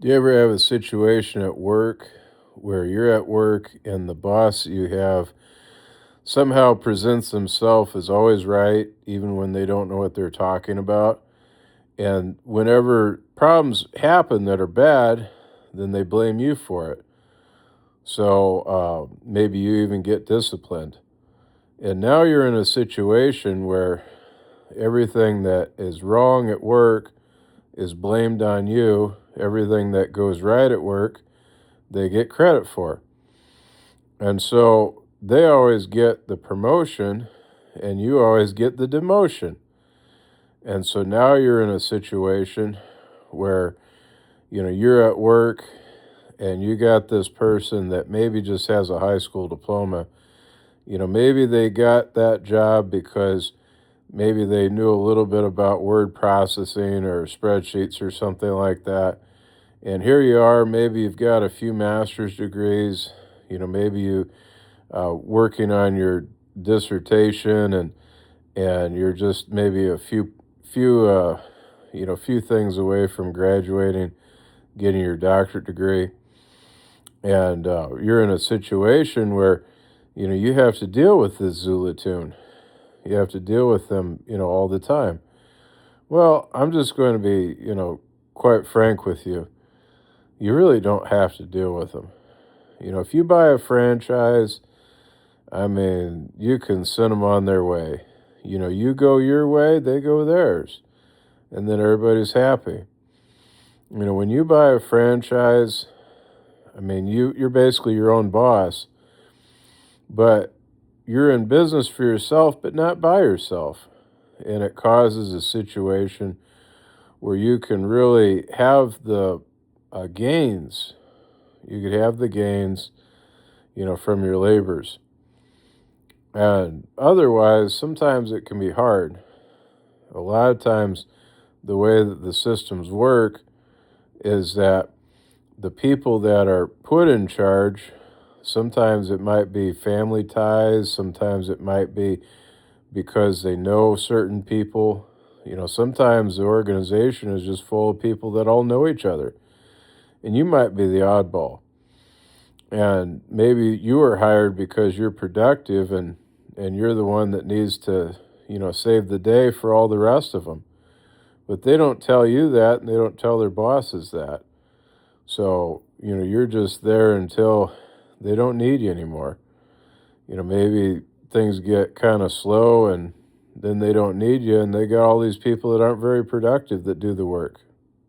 Do you ever have a situation at work where you're at work and the boss you have somehow presents himself as always right, even when they don't know what they're talking about? And whenever problems happen that are bad, then they blame you for it. So maybe you even get disciplined. And now you're in a situation where everything that is wrong at work is blamed on you. Everything that goes right at work, they get credit for. And so they always get the promotion and you always get the demotion. And so now you're in a situation where, you're at work and you got this person that maybe just has a high school diploma. Maybe they got that job because maybe they knew a little bit about word processing or spreadsheets or something like that. And here you are, maybe you've got a few master's degrees, maybe you working on your dissertation and you're just maybe a few things away from graduating, getting your doctorate degree, and you're in a situation where you have to deal with this Zula tune. You have to deal with them, all the time. Well, I'm just going to be, quite frank with you. You really don't have to deal with them. If you buy a franchise, I mean, you can send them on their way. You go your way, they go theirs, and then everybody's happy. When you buy a franchise, I mean, you're basically your own boss, but you're in business for yourself, but not by yourself. And it causes a situation where you can really have the gains. You could have the gains, from your labors. And otherwise, sometimes it can be hard. A lot of times, the way that the systems work is that the people that are put in charge, sometimes it might be family ties, sometimes it might be because they know certain people. Sometimes the organization is just full of people that all know each other, and you might be the oddball. And maybe you were hired because you're productive and you're the one that needs to, save the day for all the rest of them. But they don't tell you that, and they don't tell their bosses that. So, you're just there until they don't need you anymore. Maybe things get kind of slow and then they don't need you, and they got all these people that aren't very productive that do the work.